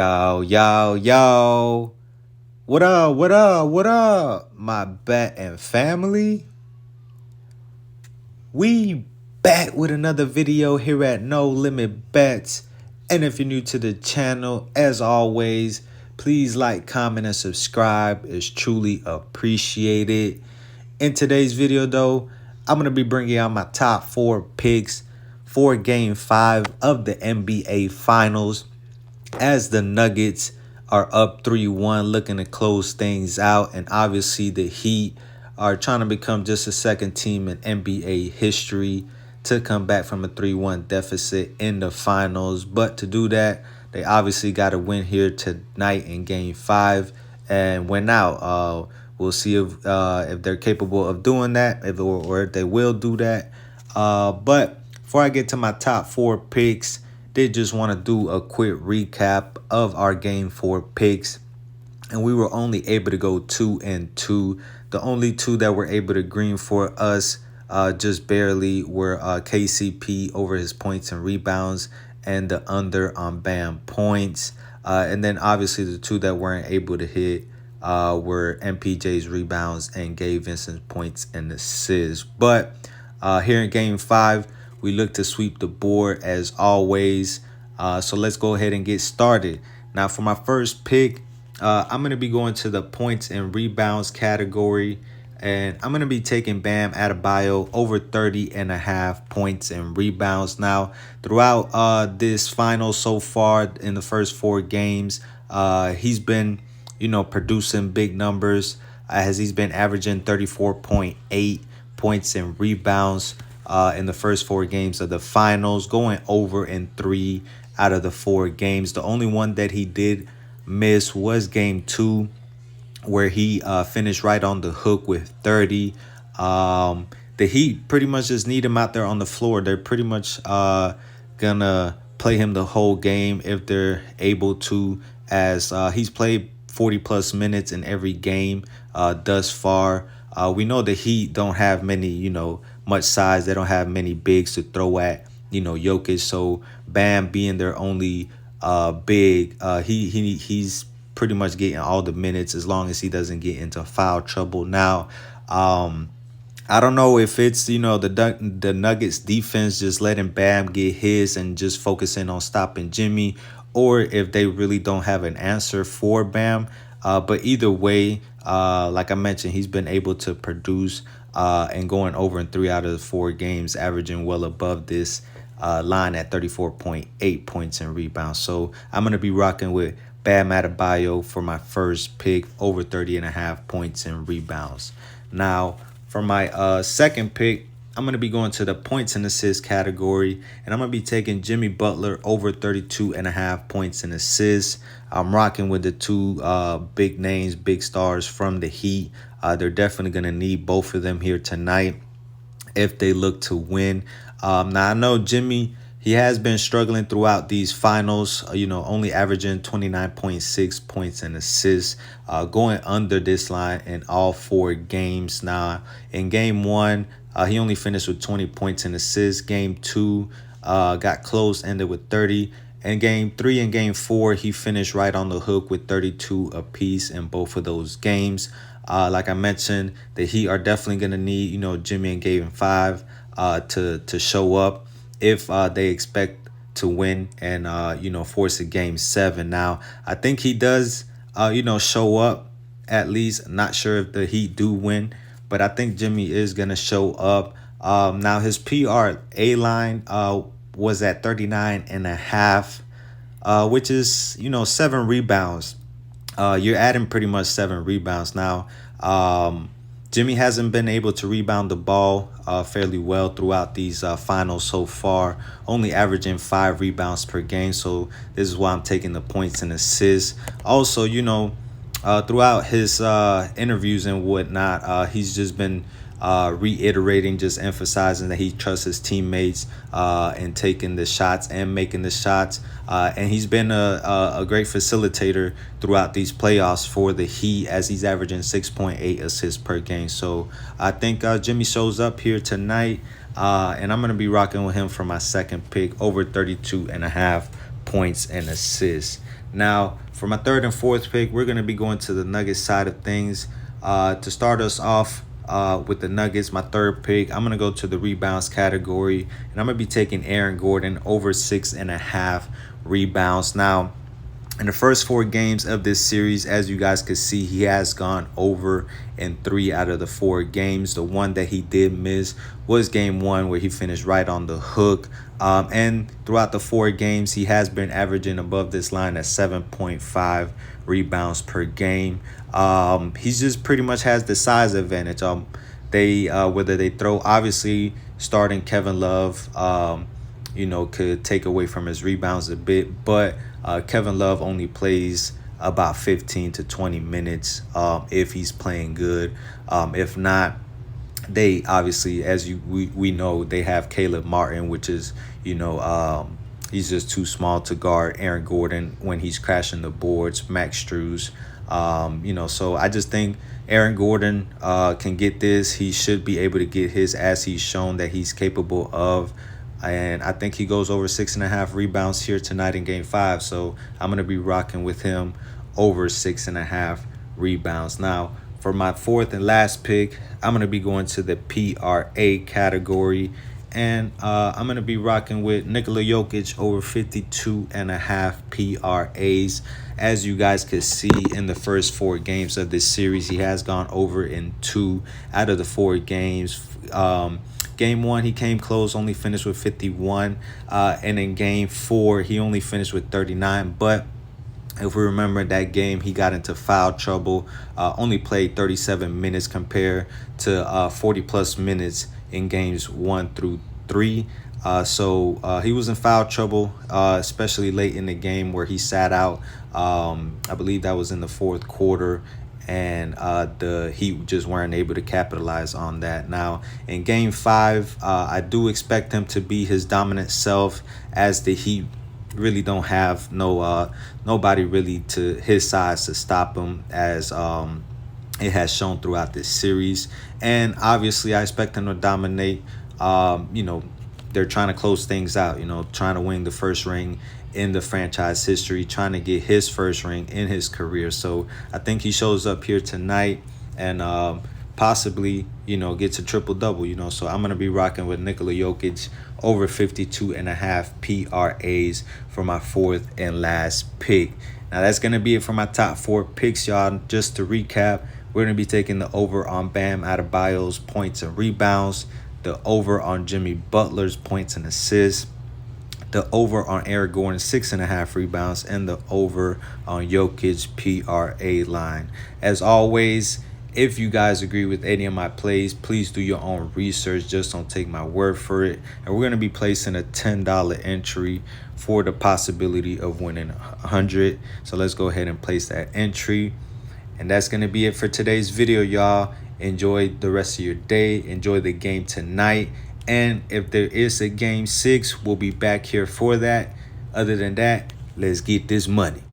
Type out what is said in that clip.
Yo, yo, yo. What up, what up, what up, my bet and family? We back with another video here at No Limit Bets. And if you're new to the channel, as always, please like, comment, and subscribe. It's truly appreciated. In today's video, though, I'm going to be bringing out my top 4 picks for Game 5 of the NBA Finals, as the Nuggets are up 3-1, looking to close things out. And obviously the Heat are trying to become just a second team in NBA history to come back from a 3-1 deficit in the finals. But to do that, they obviously got to win here tonight in Game 5 and win out. We'll see if they're capable of doing that, or if they will do that. But before I get to my top 4 picks, did just want to do a quick recap of our Game 4 picks. And we were only able to go 2-2. The only two that were able to green for us just barely were KCP over his points and rebounds and the under on Bam points. And then obviously the two that weren't able to hit were MPJ's rebounds and Gabe Vincent's points and assists. But here in Game 5, we look to sweep the board as always. So let's go ahead and get started. Now for my first pick, I'm going to be going to the points and rebounds category. And I'm going to be taking Bam Adebayo over 30.5 points and rebounds. Now, throughout this final so far in the first 4 games, he's been, producing big numbers, as he's been averaging 34.8 points and rebounds in the first 4 games of the finals, going over in 3 out of the 4 games. The only one that he did miss was Game 2, where he finished right on the hook with 30. The Heat pretty much just need him out there on the floor. They're pretty much gonna play him the whole game if they're able to, as he's played 40+ minutes in every game thus far. We know the Heat don't have many, much size. They don't have many bigs to throw at, Jokic. So Bam being their only big, he's pretty much getting all the minutes as long as he doesn't get into foul trouble. Now, I don't know if it's, the Nuggets defense just letting Bam get his and just focusing on stopping Jimmy, or if they really don't have an answer for Bam. But either way, like I mentioned, he's been able to produce and going over in 3 out of the 4 games, averaging well above this line at 34.8 points and rebounds. So I'm going to be rocking with Bam Adebayo for my first pick, over 30.5 points and rebounds. Now, for my second pick, I'm going to be going to the points and assists category, and I'm going to be taking Jimmy Butler over 32.5 points and assists. I'm rocking with the 2 big names, big stars from the Heat. They're definitely going to need both of them here tonight if they look to win. Now, I know Jimmy, he has been struggling throughout these finals, only averaging 29.6 points and assists, going under this line in all 4 games. Now, in Game 1, he only finished with 20 points and assists. Game 2 got close, ended with 30. And Game 3 and Game 4, he finished right on the hook with 32 apiece in both of those games. Like I mentioned, the Heat are definitely going to need, Jimmy and Gabe in 5 to show up if they expect to win and, force a Game 7. Now, I think he does, show up at least. Not sure if the Heat do win, but I think Jimmy is going to show up. Now, his PRA line was at 39.5, which is, 7 rebounds. You're adding pretty much 7 rebounds. Now, Jimmy hasn't been able to rebound the ball fairly well throughout these finals so far, only averaging 5 rebounds per game. So this is why I'm taking the points and assists. Also, throughout his interviews and whatnot, he's just been reiterating, just emphasizing that he trusts his teammates in taking the shots and making the shots. And he's been a great facilitator throughout these playoffs for the Heat, as he's averaging 6.8 assists per game. So I think Jimmy shows up here tonight, and I'm going to be rocking with him for my second pick, over 32.5 points and assists. Now, for my third and fourth pick, we're going to be going to the Nuggets side of things. To start us off with the Nuggets, my third pick, I'm going to go to the rebounds category, and I'm going to be taking Aaron Gordon over 6.5 rebounds. Now, in the first 4 games of this series, as you guys can see, he has gone over in 3 out of the 4 games. The one that he did miss was game 1, where he finished right on the hook. And throughout the 4 games, he has been averaging above this line at 7.5 rebounds per game. He just pretty much has the size advantage. Whether they throw, obviously starting Kevin Love, could take away from his rebounds a bit, but Kevin Love only plays about 15 to 20 minutes if he's playing good. If not, they obviously, as we know, they have Caleb Martin, which is, he's just too small to guard Aaron Gordon when he's crashing the boards, Max Strus. So I just think Aaron Gordon can get this. He should be able to get his, as he's shown that he's capable of. And I think he goes over 6.5 rebounds here tonight in game 5. So I'm going to be rocking with him over 6.5 rebounds. Now, for my fourth and last pick, I'm going to be going to the PRA category. And I'm going to be rocking with Nikola Jokic over 52.5 PRAs. As you guys can see, in the first 4 games of this series, he has gone over in 2 out of the 4 games. Game 1, he came close, only finished with 51. And in game 4, he only finished with 39. But if we remember that game, he got into foul trouble, only played 37 minutes compared to 40-plus minutes in games 1 through 3. So he was in foul trouble, especially late in the game where he sat out. I believe that was in the 4th quarter. And the Heat just weren't able to capitalize on that. Now, in Game 5, I do expect him to be his dominant self, as the Heat really don't have nobody really to his size to stop him, as it has shown throughout this series. And obviously, I expect him to dominate. They're trying to close things out, trying to win the first ring in the franchise history, trying to get his first ring in his career. So I think he shows up here tonight and possibly, gets a triple-double, So I'm going to be rocking with Nikola Jokic over 52.5 PRAs for my fourth and last pick. Now, that's going to be it for my top 4 picks, y'all. Just to recap, we're going to be taking the over on Bam Adebayo's points and rebounds, the over on Jimmy Butler's points and assists, the over on Aaron Gordon's 6.5 rebounds, and the over on Jokic's PRA line. As always, if you guys agree with any of my plays, please do your own research. Just don't take my word for it. And we're going to be placing a $10 entry for the possibility of winning 100. So let's go ahead and place that entry. And that's going to be it for today's video, y'all. Enjoy the rest of your day. Enjoy the game tonight. And if there is a game 6, we'll be back here for that. Other than that, let's get this money.